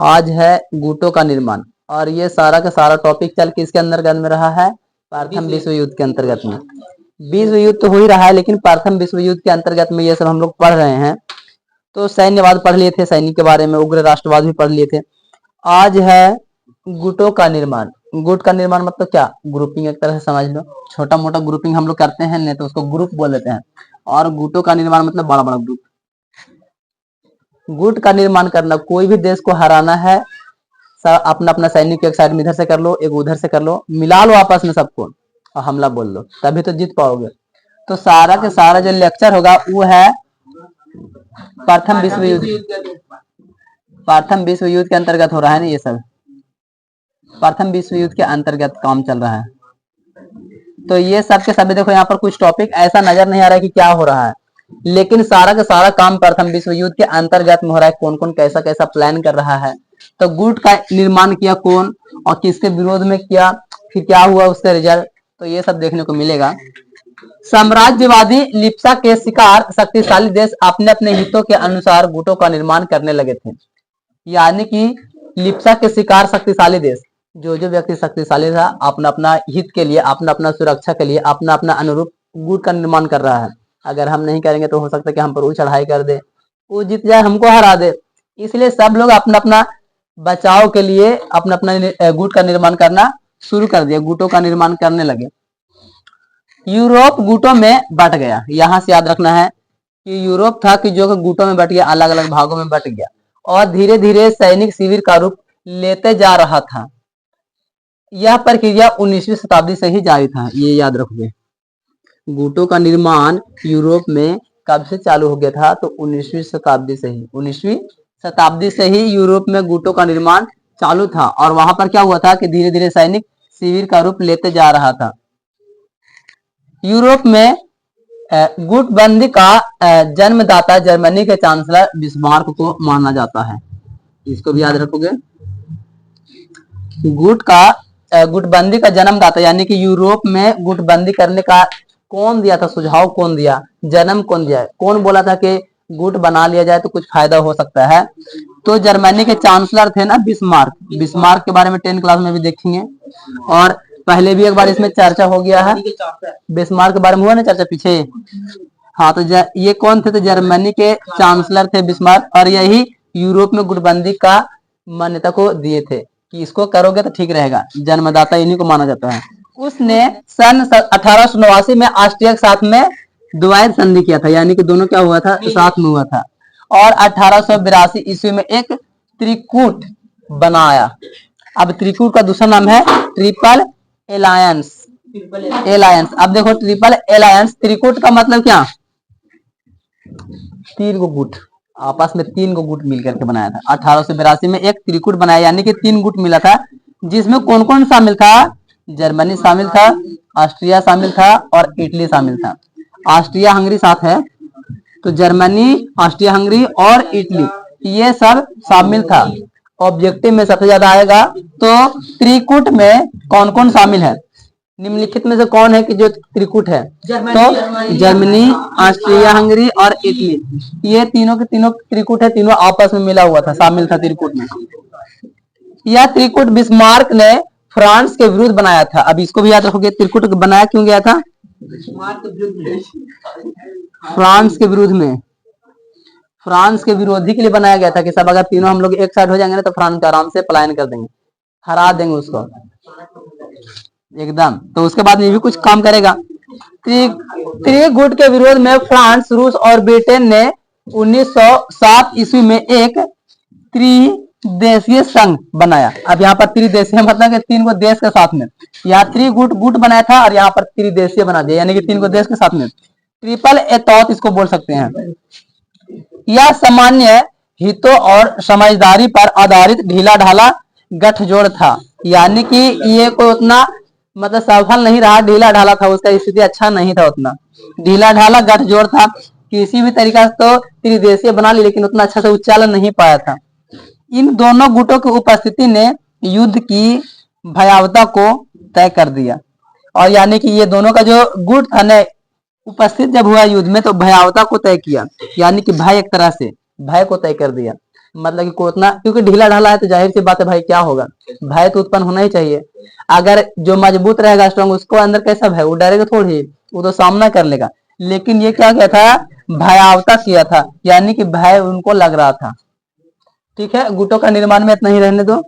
आज है गुटों का निर्माण और ये सारा का सारा टॉपिक चल किसके अंतर्गत में रहा है? प्रथम विश्व युद्ध के अंतर्गत में। विश्व युद्ध तो हो ही रहा है लेकिन प्रथम विश्व युद्ध के अंतर्गत में ये सब हम लोग पढ़ रहे हैं। तो सैन्यवाद पढ़ लिए थे, सैनिक के बारे में, उग्र राष्ट्रवाद भी पढ़ लिए थे। आज है गुटों का निर्माण। गुट का निर्माण मतलब क्या? ग्रुपिंग एक तरह से समझ लो। छोटा मोटा ग्रुपिंग हम लोग करते हैं, नहीं तो उसको ग्रुप बोल देते हैं। और गुटों का निर्माण मतलब बड़ा बड़ा ग्रुप। गुट का निर्माण करना, कोई भी देश को हराना है, अपना अपना सैनिक एक साइड में इधर से कर लो, एक उधर से कर लो, मिला लो आपस में सबको और हमला बोल लो, तभी तो जीत पाओगे। तो सारा के सारा जो लेक्चर होगा वो है प्रथम विश्व युद्ध। प्रथम विश्व युद्ध के अंतर्गत हो रहा है ना ये सब। प्रथम विश्व युद्ध के अंतर्गत काम चल रहा है। तो ये सब के सब देखो, यहाँ पर कुछ टॉपिक ऐसा नजर नहीं आ रहा है कि क्या हो रहा है, लेकिन सारा का सारा काम प्रथम विश्व युद्ध के अंतर्गत में हो रहा है। कौन कौन कैसा कैसा प्लान कर रहा है, तो गुट का निर्माण किया कौन और किसके विरोध में किया, फिर क्या हुआ उसका रिजल्ट, तो ये सब देखने को मिलेगा। साम्राज्यवादी लिप्सा के शिकार शक्तिशाली देश अपने अपने हितों के अनुसार गुटों का निर्माण करने लगे थे। यानी कि लिप्सा के शिकार शक्तिशाली देश, जो जो व्यक्ति शक्तिशाली था, अपना अपना हित के लिए, अपना अपना सुरक्षा के लिए, अपना अपना अनुरूप गुट का निर्माण कर रहा है। अगर हम नहीं करेंगे तो हो सकता है कि हम पर वो चढ़ाई कर दे, वो जीत जाए, हमको हरा दे। इसलिए सब लोग अपना अपना बचाव के लिए अपना अपना गुट का निर्माण करना शुरू कर दिया, गुटों का निर्माण करने लगे। यूरोप गुटों में बट गया। यहां से याद रखना है कि यूरोप था कि जो गुटों में बट गया, अलग अलग भागों में बट गया और धीरे धीरे सैनिक शिविर का रूप लेते जा रहा था। यह प्रक्रिया 19वीं शताब्दी से ही जारी था, ये याद रखोगे। गुटों का निर्माण यूरोप में कब से चालू हो गया था? तो 19वीं शताब्दी से ही। 19वीं शताब्दी से ही यूरोप में गुटों का निर्माण चालू था और वहां पर क्या हुआ था कि धीरे धीरे सैनिक शिविर का रूप लेते जा रहा था। यूरोप में गुटबंदी का जन्मदाता जर्मनी के चांसलर बिस्मार्क को माना जाता है। इसको भी याद रखोगे। गुटबंदी का जन्मदाता यानी कि यूरोप में गुटबंदी करने का कौन दिया था सुझाव, कौन दिया, जन्म कौन दिया, कौन बोला था कि गुट बना लिया जाए तो कुछ फायदा हो सकता है? तो जर्मनी के चांसलर थे ना बिस्मार्क। बिस्मार्क के बारे में 10 क्लास में भी देखेंगे और पहले भी एक बार इसमें चर्चा हो गया है। बिस्मार्क के बारे में हुआ ना चर्चा पीछे। हाँ, तो ये कौन थे? तो जर्मनी के चांसलर थे बिस्मार्क और यही यूरोप में गुटबंदी का मान्यता को दिए थे कि इसको करोगे तो ठीक रहेगा। जन्मदाता इन्हीं को माना जाता है। उसने सन 1889 में ऑस्ट्रिया के साथ में द्वैध संधि किया था, यानी कि दोनों क्या हुआ था? साथ में हुआ था। और 1882 ईस्वी में एक त्रिकूट बनाया। अब त्रिकूट का दूसरा नाम है ट्रिपल एलायंस। अब देखो, ट्रिपल एलायंस, त्रिकूट का मतलब क्या? 3 गो गुट, आपस में 3 गो गुट मिलकर के बनाया था। 1882 में एक त्रिकूट बनाया, यानी कि 3 गुट मिला था, जिसमें कौन कौन शामिल था? जर्मनी शामिल था, ऑस्ट्रिया शामिल था और इटली शामिल था। ऑस्ट्रिया हंगरी साथ है, तो जर्मनी, ऑस्ट्रिया हंगरी और इटली ये सब शामिल था। ऑब्जेक्टिव में सबसे ज्यादा आएगा। तो त्रिकूट में कौन कौन शामिल है? निम्नलिखित में से कौन है कि जो त्रिकूट है? तो जर्मनी, ऑस्ट्रिया हंगरी और इटली, ये तीनों के तीनों त्रिकूट है, तीनों आपस में मिला हुआ था, शामिल था त्रिकूट में। यह त्रिकूट बिस्मार्क ने फ्रांस के विरुद्ध बनाया था। अब इसको भी याद रखोगे, त्रिकूट बनाया क्यों गया था? फ्रांस के विरुद्ध में, फ्रांस के विरोधी के लिए बनाया गया था कि सब अगर तीनों हम लोग एक साइड हो जाएंगे ना तो फ्रांस का आराम से पलायन कर देंगे, हरा देंगे उसको एकदम। तो उसके बाद में भी कुछ काम करेगा। त्रिकूट के विरोध में फ्रांस, रूस और ब्रिटेन ने 1907 ईस्वी में एक त्रिदेशीय संघ बनाया। अब यहाँ पर त्रिदेशीय मतलब 3 गो देश के साथ में, यहाँ त्रिगुट गुट बनाया था और यहाँ पर त्रिदेशीय बना दिया, यानी कि 3 गो देश के साथ में। ट्रिपल एतौत इसको बोल सकते हैं। यह सामान्य हितों और समझदारी पर आधारित ढीला ढाला गठजोड़ था, यानी कि ये कोई उतना मतलब सफल नहीं रहा, ढीला ढाला था, उसका स्थिति अच्छा नहीं था, उतना ढीला ढाला गठजोड़ था। किसी भी तरीका से तो त्रिदेशीय बना ली लेकिन उतना अच्छा से उच्चारण नहीं पाया था। इन दोनों गुटों की उपस्थिति ने युद्ध की भयावता को तय कर दिया, और यानी कि ये दोनों का जो गुट था न उपस्थित जब हुआ युद्ध में तो भयावता को तय किया, यानी कि भय, एक तरह से भय को तय कर दिया। मतलब कि को उतना, क्योंकि ढीला ढाला है तो जाहिर सी बात है भाई क्या होगा, भय तो उत्पन्न होना ही चाहिए। अगर जो मजबूत रहेगा स्ट्रांग, उसको अंदर कैसा भय, वो डरेगा थोड़ी, वो तो सामना कर लेगा। लेकिन ये क्या किया था, भयावता किया था, यानी कि भय उनको लग रहा था। ठीक है, गुटों का निर्माण में इतना ही रहने दो।